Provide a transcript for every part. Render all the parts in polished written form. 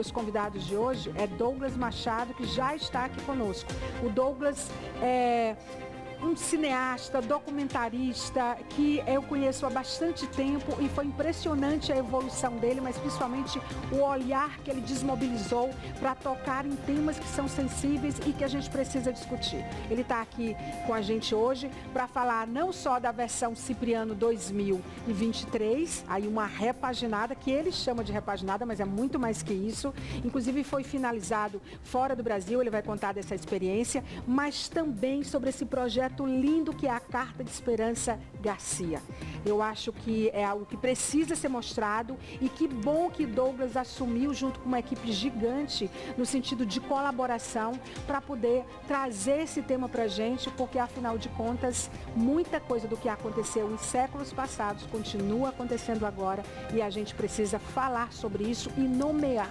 meus convidados de hoje é Douglas Machado, que já está aqui conosco. O Douglas é um cineasta, documentarista, que eu conheço há bastante tempo e foi impressionante a evolução dele, mas principalmente o olhar que ele desmobilizou para tocar em temas que são sensíveis e que a gente precisa discutir. Ele está aqui com a gente hoje para falar não só da versão Cipriano 2023, aí uma repaginada, que ele chama de repaginada, mas é muito mais que isso. Inclusive foi finalizado fora do Brasil, ele vai contar dessa experiência, mas também sobre esse projeto lindo que é a Carta de Esperança Garcia. Eu acho que é algo que precisa ser mostrado e que bom que Douglas assumiu junto com uma equipe gigante no sentido de colaboração para poder trazer esse tema para a gente, porque afinal de contas, muita coisa do que aconteceu em séculos passados continua acontecendo agora e a gente precisa falar sobre isso e nomear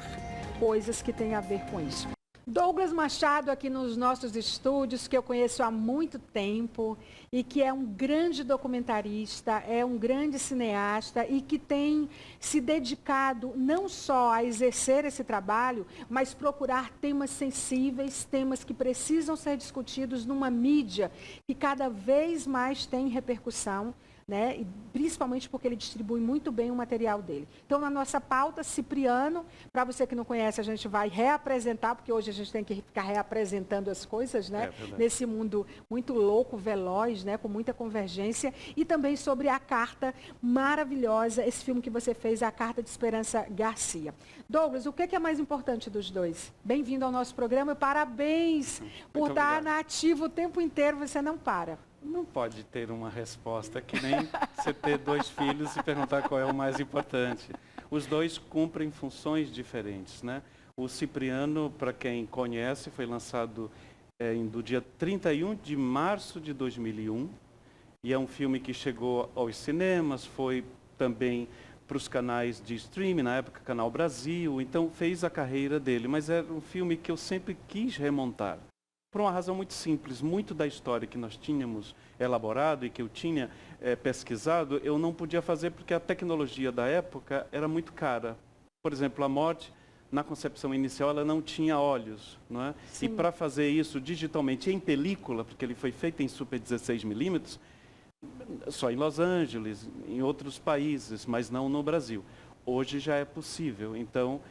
coisas que têm a ver com isso. Douglas Machado aqui nos nossos estúdios, que eu conheço há muito tempo e que é um grande documentarista, é um grande cineasta e que tem se dedicado não só a exercer esse trabalho, mas procurar temas sensíveis, temas que precisam ser discutidos numa mídia que cada vez mais tem repercussão, né? E principalmente porque ele distribui muito bem o material dele. Então, na nossa pauta, Cipriano, para você que não conhece, a gente vai reapresentar, porque hoje a gente tem que ficar reapresentando as coisas, né? Nesse mundo muito louco, veloz, né? Com muita convergência. E também sobre a carta maravilhosa, esse filme que você fez, a Carta de Esperança Garcia. Douglas, o que é mais importante dos dois? Bem-vindo ao nosso programa e parabéns por estar na ativa o tempo inteiro, você não para. Não pode ter uma resposta, que nem você ter dois filhos e perguntar qual é o mais importante. Os dois cumprem funções diferentes, né? O Cipriano, para quem conhece, foi lançado do dia 31 de março de 2001 e é um filme que chegou aos cinemas, foi também para os canais de streaming, na época Canal Brasil, então fez a carreira dele, mas era um filme que eu sempre quis remontar. Por uma razão muito simples, muito da história que nós tínhamos elaborado e que eu tinha pesquisado, eu não podia fazer porque a tecnologia da época era muito cara. Por exemplo, a morte, na concepção inicial, ela não tinha olhos, não é? E para fazer isso digitalmente em película, porque ele foi feito em Super 16mm, só em Los Angeles, em outros países, mas não no Brasil. Hoje já é possível, então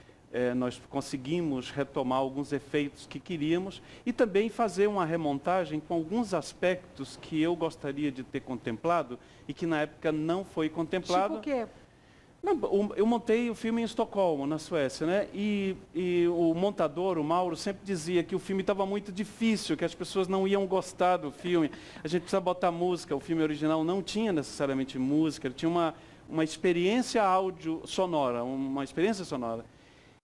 nós conseguimos retomar alguns efeitos que queríamos e também fazer uma remontagem com alguns aspectos que eu gostaria de ter contemplado e que na época não foi contemplado. Tipo o quê? Não, eu montei o filme em Estocolmo, na Suécia, né? E o montador, o Mauro, sempre dizia que o filme estava muito difícil, que as pessoas não iam gostar do filme. A gente precisa botar música. O filme original não tinha necessariamente música, ele tinha uma experiência áudio sonora, uma experiência sonora.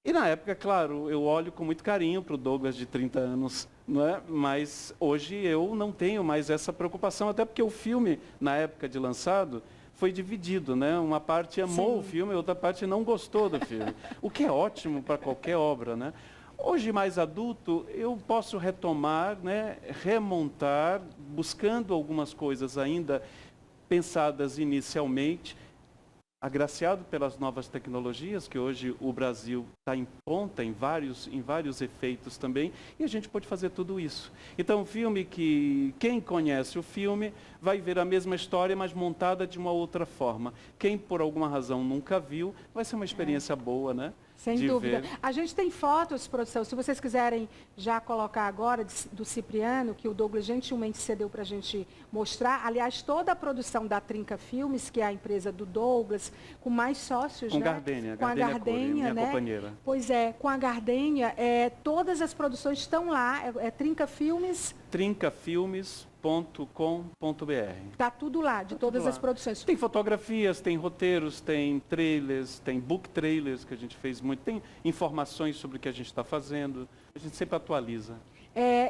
E na época, claro, eu olho com muito carinho para o Douglas de 30 anos, não é? Mas hoje eu não tenho mais essa preocupação, até porque o filme, na época de lançado, foi dividido, né? Uma parte amou o filme, a outra parte não gostou do filme. O que é ótimo para qualquer obra, né? Hoje, mais adulto, eu posso retomar, né? Remontar, buscando algumas coisas ainda pensadas inicialmente, agraciado pelas novas tecnologias, que hoje o Brasil está em ponta em vários efeitos também, e a gente pode fazer tudo isso. Então, um filme que quem conhece o filme vai ver a mesma história, mas montada de uma outra forma. Quem, por alguma razão, nunca viu, vai ser uma experiência boa, né? Sem dúvida. A gente tem fotos, produção, se vocês quiserem já colocar agora, do Cipriano, que o Douglas gentilmente cedeu para a gente mostrar. Aliás, toda a produção da Trinca Filmes, que é a empresa do Douglas, com mais sócios, com né? Gardênia, com a Gardênia, minha né? companheira. Pois é, com a Gardênia, todas as produções estão lá, Trinca Filmes. trincafilmes.com.br. Está tudo lá, de todas as produções. Tem fotografias, tem roteiros, tem trailers, tem book trailers que a gente fez muito, tem informações sobre o que a gente está fazendo, a gente sempre atualiza.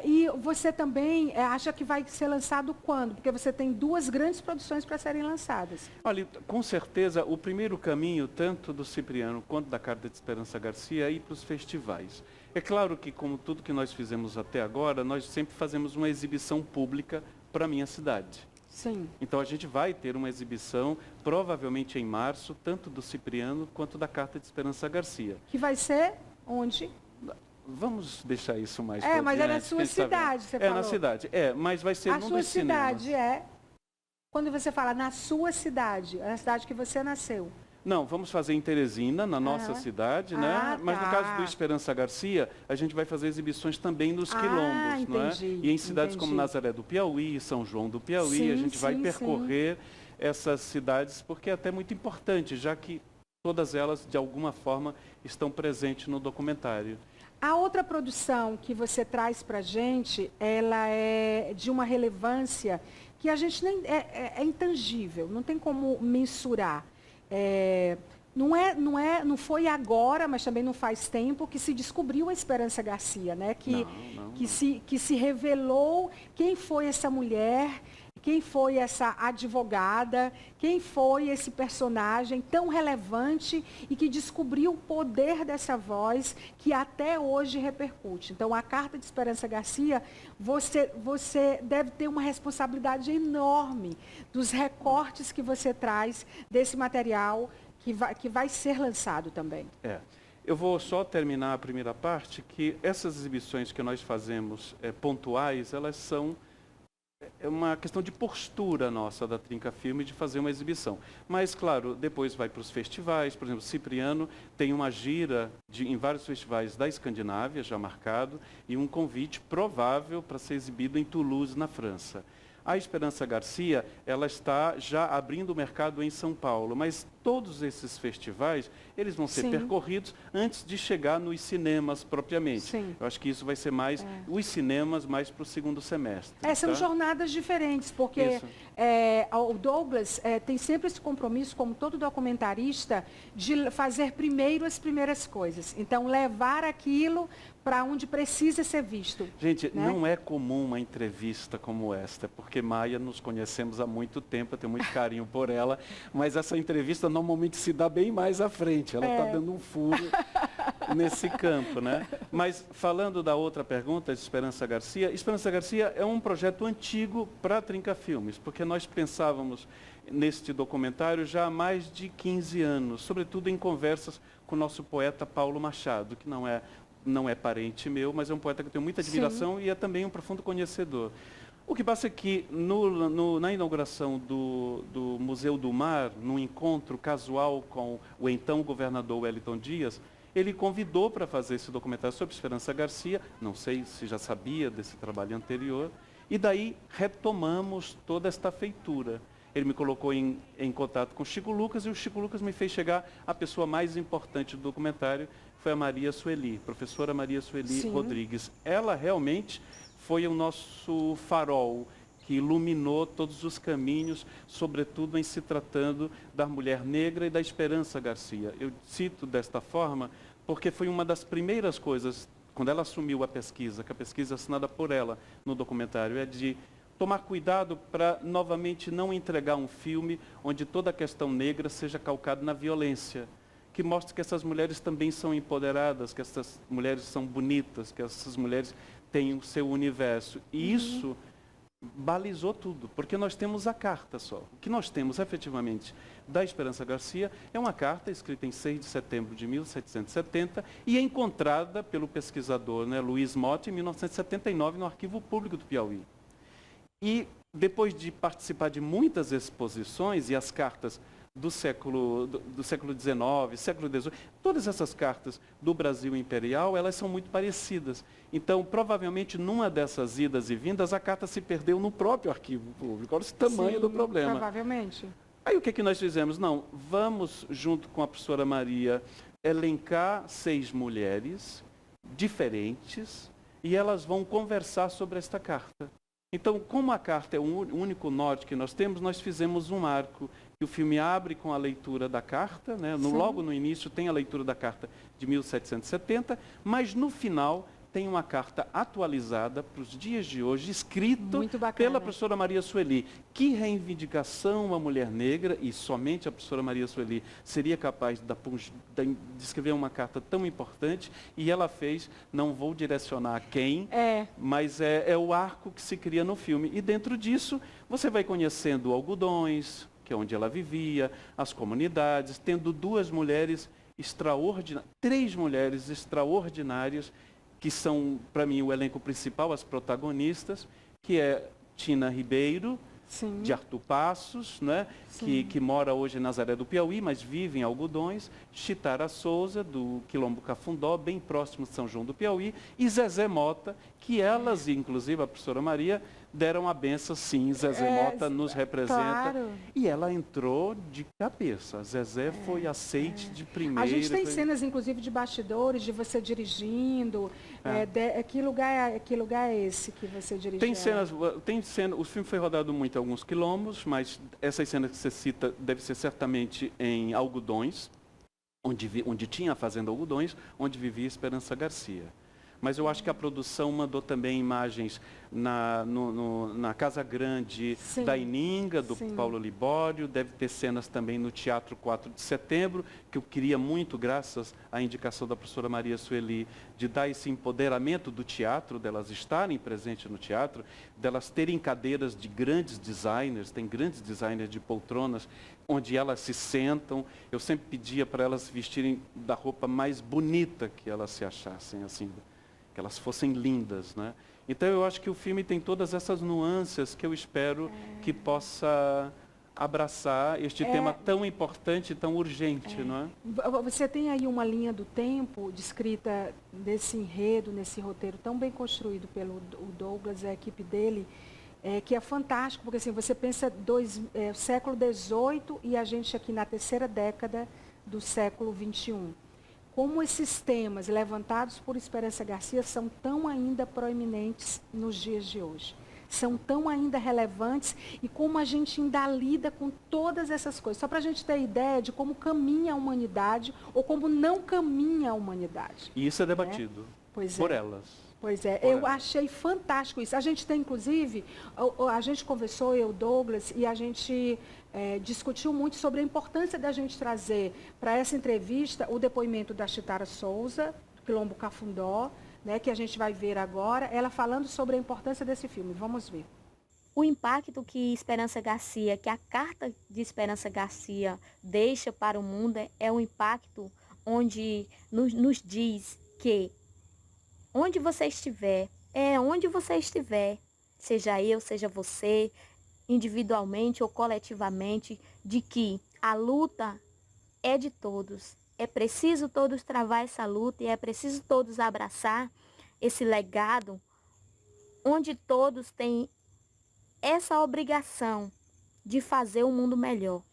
E você também acha que vai ser lançado quando? Porque você tem duas grandes produções para serem lançadas. Olha, com certeza o primeiro caminho, tanto do Cipriano quanto da Carta de Esperança Garcia, é ir para os festivais. É claro que, como tudo que nós fizemos até agora, nós sempre fazemos uma exibição pública para a minha cidade. Sim. Então a gente vai ter uma exibição, provavelmente em março, tanto do Cipriano quanto da Carta de Esperança Garcia. Que vai ser Onde? Vamos deixar isso mais É, pra mas é na diante, sua quem sabe? cidade, você É falou. na cidade, mas vai ser A num sua dos cinemas. cidade é... Quando você fala na sua cidade, é na cidade que você nasceu. Não, vamos fazer em Teresina, na nossa Aham. cidade, né? Ah, Mas no tá. caso do Esperança Garcia, a gente vai fazer exibições também nos quilombos, não é? Entendi, E em cidades entendi. como Nazaré do Piauí, São João do Piauí, a Sim, gente vai sim, percorrer essas cidades, porque é até muito importante, já que todas elas, de alguma forma, estão presentes no documentário. A outra produção que você traz para a gente, ela é de uma relevância que a gente nem é intangível, não tem como mensurar. Não foi agora, mas também não faz tempo que se descobriu a Esperança Garcia, né? Que se revelou quem foi essa mulher, quem foi essa advogada, quem foi esse personagem tão relevante e que descobriu o poder dessa voz que até hoje repercute. Então, a Carta de Esperança Garcia, você deve ter uma responsabilidade enorme dos recortes que você traz desse material que vai ser lançado também. Eu vou só terminar a primeira parte, que essas exibições que nós fazemos pontuais, elas são uma questão de postura nossa da Trinca Filme de fazer uma exibição. Mas, claro, depois vai para os festivais, por exemplo, Cipriano tem uma gira em vários festivais da Escandinávia, já marcado, e um convite provável para ser exibido em Toulouse, na França. A Esperança Garcia, ela está já abrindo o mercado em São Paulo, mas todos esses festivais, eles vão ser percorridos antes de chegar nos cinemas propriamente. Sim. Eu acho que isso vai ser mais, os cinemas mais para o segundo semestre. São tá? jornadas diferentes, porque o Douglas tem sempre esse compromisso, como todo documentarista, de fazer primeiro as primeiras coisas. Então, levar aquilo para onde precisa ser visto. Gente, né? não é comum uma entrevista como esta, porque Maia nos conhecemos há muito tempo, eu tenho muito carinho por ela, mas essa entrevista normalmente se dá bem mais à frente, ela está dando um furo nesse campo, né? Mas falando da outra pergunta, de Esperança Garcia é um projeto antigo para a Trinca Filmes, porque nós pensávamos neste documentário já há mais de 15 anos, sobretudo em conversas com o nosso poeta Paulo Machado, que não é parente meu, mas é um poeta que eu tenho muita admiração e é também um profundo conhecedor. O que passa é que na inauguração do Museu do Mar, num encontro casual com o então governador Wellington Dias, ele convidou para fazer esse documentário sobre Esperança Garcia, não sei se já sabia desse trabalho anterior, e daí retomamos toda esta feitura. Ele me colocou em contato com o Chico Lucas e o Chico Lucas me fez chegar a pessoa mais importante do documentário, que foi a Maria Sueli, professora Maria Sueli Rodrigues. Ela realmente foi o nosso farol que iluminou todos os caminhos, sobretudo em se tratando da mulher negra e da Esperança Garcia. Eu cito desta forma porque foi uma das primeiras coisas, quando ela assumiu a pesquisa, que a pesquisa assinada por ela no documentário é de tomar cuidado para, novamente, não entregar um filme onde toda a questão negra seja calcada na violência, que mostre que essas mulheres também são empoderadas, que essas mulheres são bonitas, que essas mulheres têm o seu universo. E isso balizou tudo, porque nós temos a carta só. O que nós temos, efetivamente, da Esperança Garcia é uma carta escrita em 6 de setembro de 1770 e encontrada pelo pesquisador Luiz Motti em 1979 no Arquivo Público do Piauí. E depois de participar de muitas exposições e as cartas do século XIX, século XVIII, todas essas cartas do Brasil imperial, elas são muito parecidas. Então, provavelmente, numa dessas idas e vindas, a carta se perdeu no próprio arquivo público. Olha o tamanho do problema. Provavelmente. Aí o que nós fizemos? Não, vamos, junto com a professora Maria, elencar 6 mulheres diferentes e elas vão conversar sobre esta carta. Então, como a carta é o único norte que nós temos, nós fizemos um arco. E o filme abre com a leitura da carta, né? Logo no início tem a leitura da carta de 1770, mas no final tem uma carta atualizada para os dias de hoje, escrita pela professora Maria Sueli. Que reivindicação uma mulher negra, e somente a professora Maria Sueli seria capaz de escrever uma carta tão importante, e ela fez, não vou direcionar a quem, mas é o arco que se cria no filme. E dentro disso, você vai conhecendo Algodões, que é onde ela vivia, as comunidades, tendo 2 mulheres extraordinárias, 3 mulheres extraordinárias, que são, para mim, o elenco principal, as protagonistas, que é Tina Ribeiro, Sim. de Arthur Passos, né? que mora hoje em Nazaré do Piauí, mas vive em Algodões, Chitara Souza, do Quilombo Cafundó, bem próximo de São João do Piauí, e Zezé Mota, que elas, inclusive a professora Maria, deram a benção, sim, Zezé Mota nos representa. Claro. E ela entrou de cabeça. A Zezé foi aceite de primeira. A gente tem cenas, inclusive, de bastidores, de você dirigindo. Que lugar é esse que você dirigiu? Tem cenas, o filme foi rodado muito em alguns quilombos, mas essas cenas que você cita deve ser certamente em Algodões, onde tinha a Fazenda Algodões, onde vivia Esperança Garcia. Mas eu acho que a produção mandou também imagens na Casa Grande da Ininga, do Paulo Libório. Deve ter cenas também no Teatro 4 de Setembro, que eu queria muito, graças à indicação da professora Maria Sueli, de dar esse empoderamento do teatro, delas estarem presentes no teatro, delas terem cadeiras de grandes designers, tem grandes designers de poltronas, onde elas se sentam. Eu sempre pedia para elas vestirem da roupa mais bonita que elas se achassem, assim, que elas fossem lindas, né? Então eu acho que o filme tem todas essas nuances que eu espero que possa abraçar este tema tão importante e tão urgente, não é? Você tem aí uma linha do tempo descrita desse enredo, nesse roteiro tão bem construído pelo o Douglas e a equipe dele, que é fantástico, porque assim, você pensa século XVIII e a gente aqui na terceira década do século XXI. Como esses temas levantados por Esperança Garcia são tão ainda proeminentes nos dias de hoje. São tão ainda relevantes e como a gente ainda lida com todas essas coisas. Só para a gente ter ideia de como caminha a humanidade ou como não caminha a humanidade. E isso é debatido por elas. Pois é, eu achei fantástico isso. A gente tem, inclusive, a gente conversou, eu, Douglas, e a gente discutiu muito sobre a importância da gente trazer para essa entrevista o depoimento da Chitara Souza, do Quilombo Cafundó, né, que a gente vai ver agora, ela falando sobre a importância desse filme. Vamos ver. O impacto que a carta de Esperança Garcia deixa para o mundo é um impacto onde nos diz que onde você estiver, seja eu, seja você, individualmente ou coletivamente, de que a luta é de todos. É preciso todos travar essa luta e é preciso todos abraçar esse legado, onde todos têm essa obrigação de fazer o mundo melhor.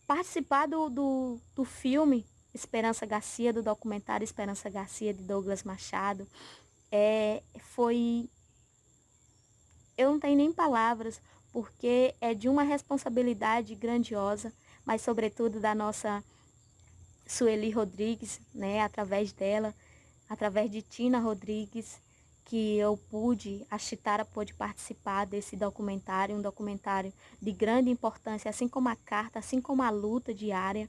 Participar do filme Esperança Garcia, do documentário Esperança Garcia, de Douglas Machado, eu não tenho nem palavras, porque é de uma responsabilidade grandiosa, mas sobretudo da nossa Sueli Rodrigues, né, através dela, através de Tina Rodrigues, que a Chitara pôde participar desse documentário, um documentário de grande importância, assim como a carta, assim como a luta diária.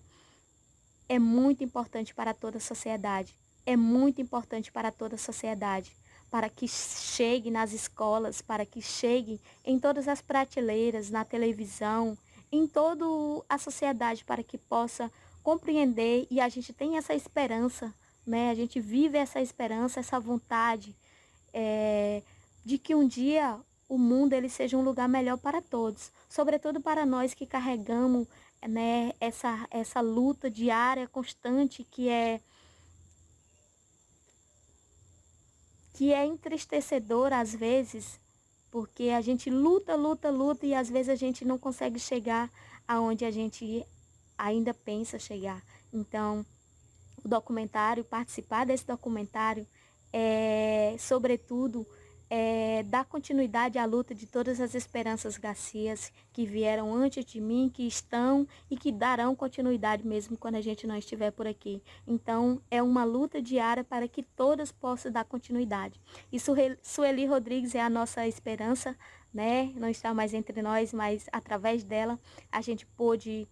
É muito importante para toda a sociedade. É muito importante para toda a sociedade, para que chegue nas escolas, para que chegue em todas as prateleiras, na televisão, em toda a sociedade, para que possa compreender, e a gente tem essa esperança, né? A gente vive essa esperança, essa vontade de que um dia o mundo ele seja um lugar melhor para todos, sobretudo para nós que carregamos, né, essa luta diária, constante, que é entristecedora às vezes, porque a gente luta e às vezes a gente não consegue chegar aonde a gente ainda pensa chegar. Então, o documentário, participar desse documentário, sobretudo, dar continuidade à luta de todas as Esperanças Garcias que vieram antes de mim, que estão e que darão continuidade mesmo quando a gente não estiver por aqui. Então, é uma luta diária para que todas possam dar continuidade. E Sueli Rodrigues é a nossa esperança, né? Não está mais entre nós, mas através dela a gente pôde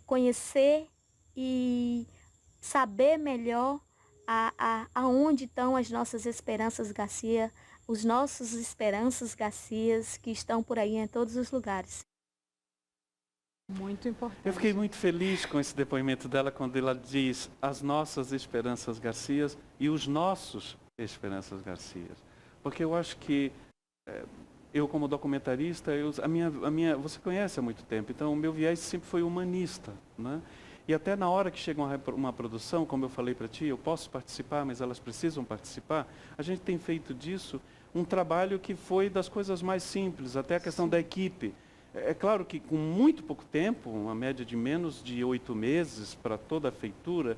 conhecer e saber melhor aonde estão as nossas Esperanças Garcia, os nossos Esperanças Garcias que estão por aí em todos os lugares. Muito importante. Eu fiquei muito feliz com esse depoimento dela quando ela diz as nossas Esperanças Garcias e os nossos Esperanças Garcias. Porque eu acho que eu como documentarista, você conhece há muito tempo, então o meu viés sempre foi humanista, né? E até na hora que chega uma produção, como eu falei para ti, eu posso participar, mas elas precisam participar, a gente tem feito disso um trabalho que foi das coisas mais simples, até a questão da equipe. É claro que com muito pouco tempo, uma média de menos de 8 meses para toda a feitura,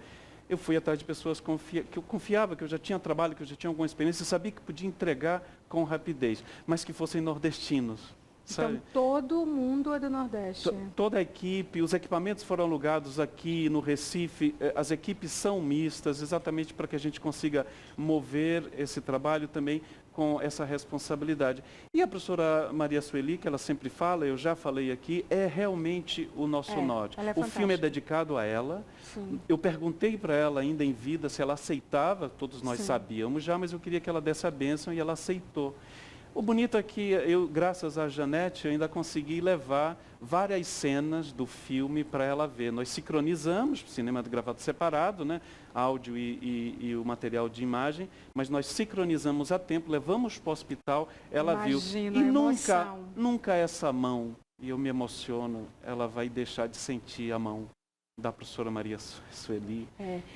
eu fui atrás de pessoas que eu confiava, que eu já tinha trabalho, que eu já tinha alguma experiência, e sabia que podia entregar com rapidez, mas que fossem nordestinos. Sabe? Então, todo mundo é do Nordeste. Toda a equipe, os equipamentos foram alugados aqui no Recife, as equipes são mistas, exatamente para que a gente consiga mover esse trabalho também com essa responsabilidade. E a professora Maria Sueli, que ela sempre fala, eu já falei aqui, é realmente o nosso norte. Ela é o filme é fantástica. dedicado a ela. Sim. Eu perguntei para ela ainda em vida se ela aceitava, todos nós Sim. sabíamos já, mas eu queria que ela desse a bênção e ela aceitou. O bonito é que eu, graças a Janete, ainda consegui levar várias cenas do filme para ela ver. Nós sincronizamos, cinema gravado separado, né? Áudio e o material de imagem, mas nós sincronizamos a tempo, levamos para o hospital, ela Imagino viu. a E emoção. nunca essa mão, e eu me emociono, ela vai deixar de sentir a mão da professora Maria Sueli.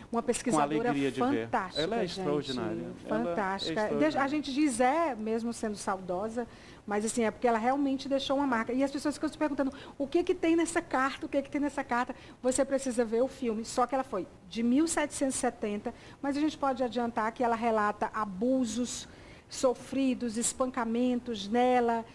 Uma pesquisadora alegria de ver. fantástica. Ela é gente, extraordinária. Fantástica. Ela é extraordinária. A gente diz mesmo sendo saudosa, mas assim, é porque ela realmente deixou uma marca. E as pessoas ficam se perguntando, o que que tem nessa carta? O que que tem nessa carta? Você precisa ver o filme. Só que ela foi de 1770, mas a gente pode adiantar que ela relata abusos sofridos, espancamentos nela,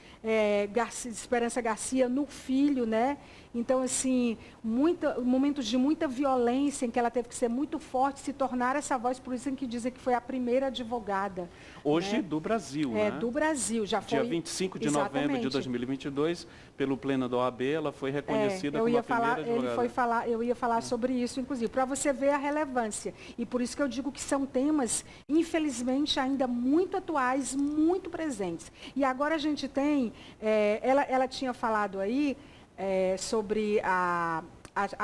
Esperança Garcia no filho, né? Então, assim, momentos de muita violência em que ela teve que ser muito forte, se tornar essa voz, por isso que dizem que foi a primeira advogada. Hoje né? do Brasil, né? Do Brasil, já foi. Dia 25 de novembro de 2022, pelo Pleno da OAB, ela foi reconhecida como a primeira advogada. Eu ia falar sobre isso, inclusive, para você ver a relevância. E por isso que eu digo que são temas, infelizmente, ainda muito atuais, muito presentes. E agora a gente tem, ela tinha falado aí, sobre a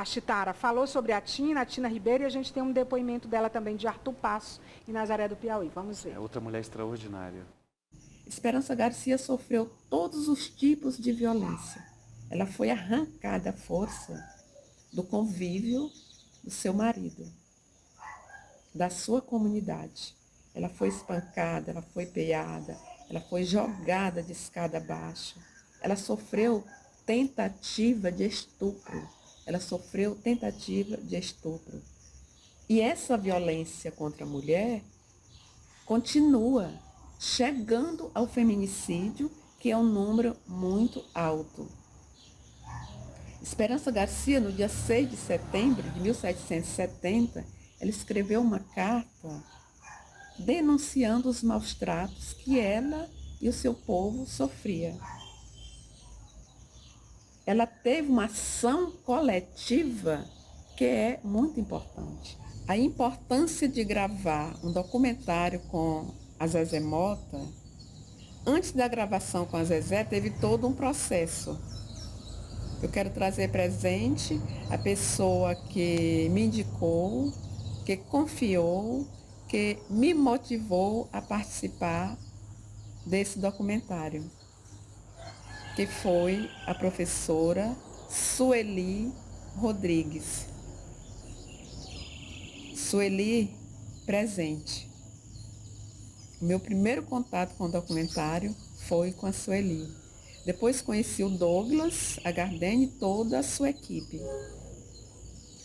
Chitara falou sobre a Tina Ribeiro, e a gente tem um depoimento dela também de Arthur Passo, em Nazaré do Piauí. Vamos ver. É outra mulher extraordinária. Esperança Garcia sofreu todos os tipos de violência. Ela foi arrancada à força do convívio do seu marido, da sua comunidade. Ela foi espancada, ela foi peiada, ela foi jogada de escada abaixo. Ela sofreu tentativa de estupro. Ela sofreu tentativa de estupro. E essa violência contra a mulher continua chegando ao feminicídio, que é um número muito alto. Esperança Garcia, no dia 6 de setembro de 1770, ela escreveu uma carta denunciando os maus tratos que ela e o seu povo sofriam. Ela teve uma ação coletiva que é muito importante. A importância de gravar um documentário com a Zezé Mota, antes da gravação com a Zezé, teve todo um processo. Eu quero trazer presente a pessoa que me indicou, que confiou, que me motivou a participar desse documentário, que foi a professora Sueli Rodrigues. Sueli, presente. O meu primeiro contato com o documentário foi com a Sueli. Depois conheci o Douglas, a Gardene e toda a sua equipe.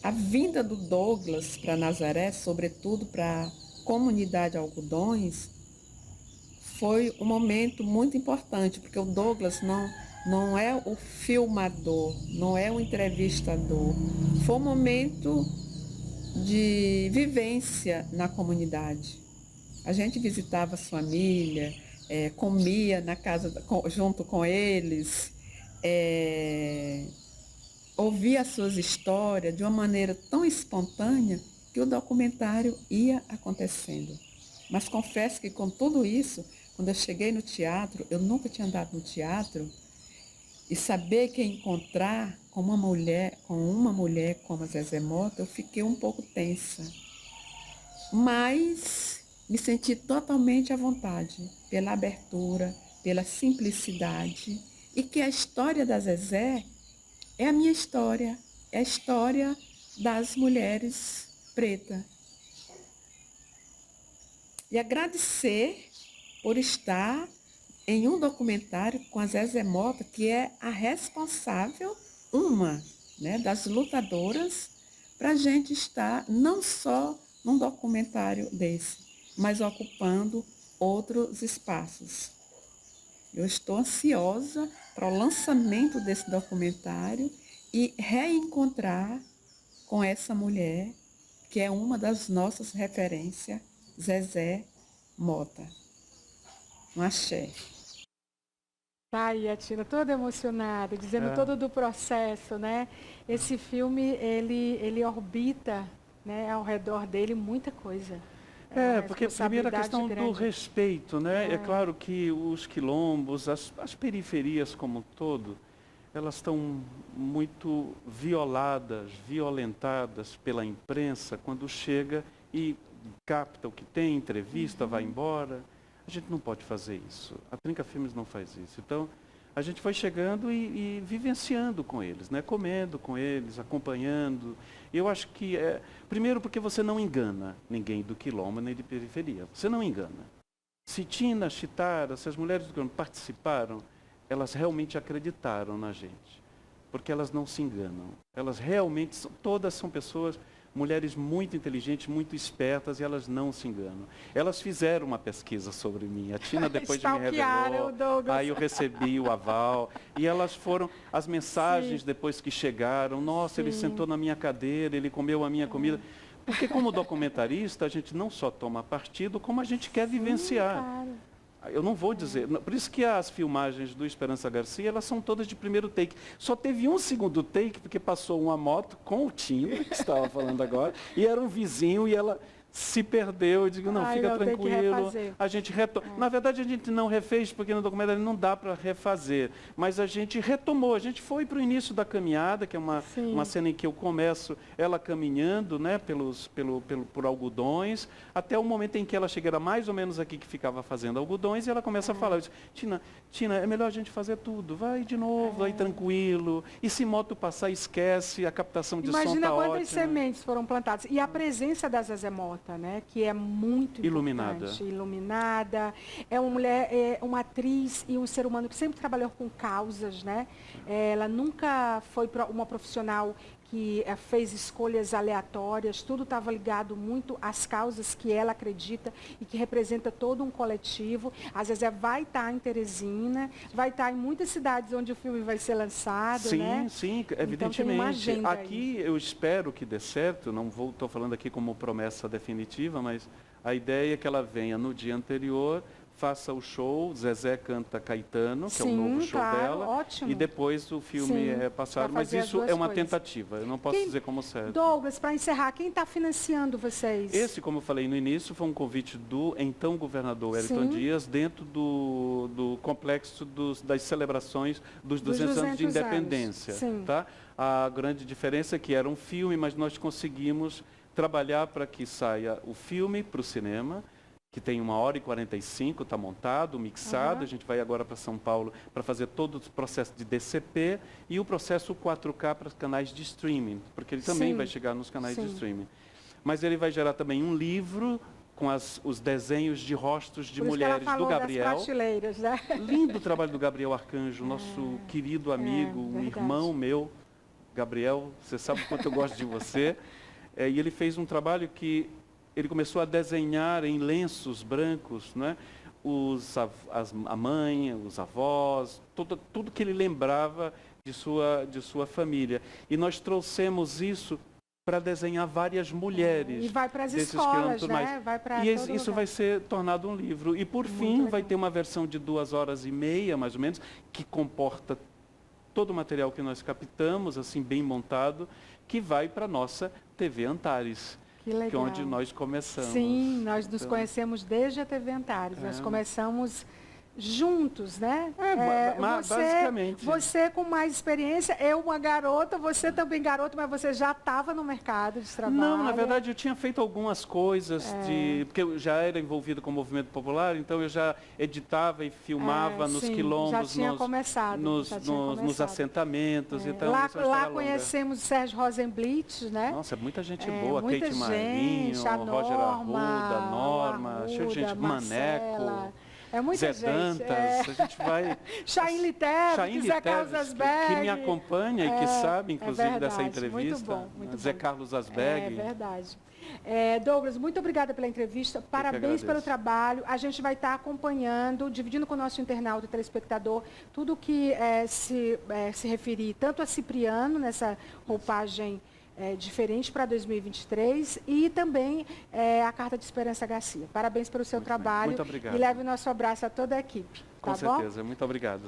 A vinda do Douglas para Nazaré, sobretudo para a comunidade Algodões, foi um momento muito importante, porque o Douglas não é o filmador, não é o entrevistador. Foi um momento de vivência na comunidade. A gente visitava a família, comia na casa junto com eles, ouvia as suas histórias de uma maneira tão espontânea que o documentário ia acontecendo. Mas confesso que com tudo isso, quando eu cheguei no teatro, eu nunca tinha andado no teatro, e saber que ia encontrar com com uma mulher como a Zezé Mota, eu fiquei um pouco tensa. Mas me senti totalmente à vontade pela abertura, pela simplicidade, e que a história da Zezé é a minha história, é a história das mulheres pretas. E agradecer por estar em um documentário com a Zezé Mota, que é a responsável, das lutadoras, para a gente estar não só num documentário desse, mas ocupando outros espaços. Eu estou ansiosa para o lançamento desse documentário e reencontrar com essa mulher, que é uma das nossas referências, Zezé Mota. Um axé. Tá aí a Tina toda emocionada, dizendo todo do processo, né? Esse filme, ele orbita, né, ao redor dele muita coisa. Porque primeiro a questão do respeito, né? É claro que os quilombos, as periferias como um todo, elas estão muito violentadas pela imprensa quando chega e capta o que tem, entrevista, vai embora. A gente não pode fazer isso. A Trinca Filmes não faz isso. Então, a gente foi chegando e vivenciando com eles, né? Comendo com eles, acompanhando. Eu acho que primeiro porque você não engana ninguém do quilombo nem de periferia. Você não engana. Se Tina, Chitara, se as mulheres do quilombo participaram, elas realmente acreditaram na gente. Porque elas não se enganam. Elas realmente, todas são pessoas, mulheres muito inteligentes, muito espertas, e elas não se enganam. Elas fizeram uma pesquisa sobre mim. A Tina depois me revelou, aí eu recebi o aval. E elas foram, as mensagens depois que chegaram, nossa, ele sentou na minha cadeira, ele comeu a minha comida. Porque como documentarista, a gente não só toma partido, como a gente quer vivenciar. Claro. Eu não vou dizer, por isso que as filmagens do Esperança Garcia, elas são todas de primeiro take. Só teve um segundo take, porque passou uma moto com o Tino, que estava falando agora, e era um vizinho, e ela se perdeu. Eu digo, não, fica tranquilo, a gente Na verdade, a gente não refez, porque no documentário não dá para refazer, mas a gente retomou, a gente foi para o início da caminhada, que é uma cena em que eu começo ela caminhando, né, por algodões, até o momento em que ela chega, era mais ou menos aqui que ficava fazendo algodões, e ela começa a falar, eu disse, Tina, é melhor a gente fazer tudo, vai de novo, vai tranquilo, e se moto passar, esquece, a captação de som Imagina tá quantas ótima. sementes foram plantadas. E a presença da Zezé Mota, né, que é muito importante, iluminada, é uma mulher, uma atriz e um ser humano que sempre trabalhou com causas, né? Ela nunca foi uma profissional que fez escolhas aleatórias, tudo estava ligado muito às causas que ela acredita e que representa todo um coletivo. A Zezé vai estar em Teresina, vai estar em muitas cidades onde o filme vai ser lançado, né? Sim, evidentemente. Então, tem uma agenda aqui aí. Eu espero que dê certo, não estou falando aqui como promessa definitiva, mas a ideia é que ela venha no dia anterior, faça o show, Zezé canta Caetano, que é o novo show dela, ótimo. E depois o filme é passado. Mas isso é uma tentativa, eu não posso dizer como certo. Douglas, para encerrar, quem está financiando vocês? Esse, como eu falei no início, foi um convite do então governador Wellington Dias, dentro do complexo das celebrações dos 200 anos de independência. Tá? A grande diferença é que era um filme, mas nós conseguimos trabalhar para que saia o filme para o cinema, que tem 1h45, está montado, mixado. A gente vai agora para São Paulo para fazer todo o processo de DCP e o processo 4K para os canais de streaming, porque ele também vai chegar nos canais de streaming. Mas ele vai gerar também um livro com os desenhos de rostos de mulheres do Gabriel. Das prateleiras, né? Lindo trabalho do Gabriel Arcanjo, nosso querido amigo, um irmão meu. Gabriel, você sabe o quanto eu gosto de você. E ele fez um trabalho que ele começou a desenhar em lenços brancos, né, a mãe, os avós, tudo que ele lembrava de sua família. E nós trouxemos isso para desenhar várias mulheres. E vai para as escolas, né? Isso vai ser tornado um livro. E, por fim, vai ter uma versão de 2h30, mais ou menos, que comporta todo o material que nós captamos, assim, bem montado, que vai para a nossa TV Antares. Que legal. Que é onde nós começamos. Sim, nós nos conhecemos desde a TV Antares. Nós começamos juntos, né? Basicamente. Você com mais experiência, eu uma garota, você também garota, mas você já estava no mercado de trabalho. Não, na verdade eu tinha feito algumas coisas, porque eu já era envolvido com o movimento popular, então eu já editava e filmava nos sim, quilombos, já tinha começado, nos assentamentos. Então, lá conhecemos o Sérgio Rosenblit, né? Nossa, muita gente boa, muita Kate gente, Marinho, a Roger Norma, Arruda, Norma, cheio de gente, Marcela, Maneco. Muita Zé Dantas, a gente vai... Chain Liteves, Zé Carlos Asberg. Que me acompanha e que sabe, inclusive, dessa entrevista. Muito Zé bom. Carlos Asberg. É verdade. Douglas, muito obrigada pela entrevista. Parabéns pelo trabalho. A gente vai estar acompanhando, dividindo com o nosso internauta e telespectador, tudo que se referir tanto a Cipriano, nessa roupagem diferente para 2023 e também a Carta de Esperança Garcia. Parabéns pelo seu trabalho. Muito obrigado. E leve o nosso abraço a toda a equipe. Com tá bom? certeza. Muito obrigado.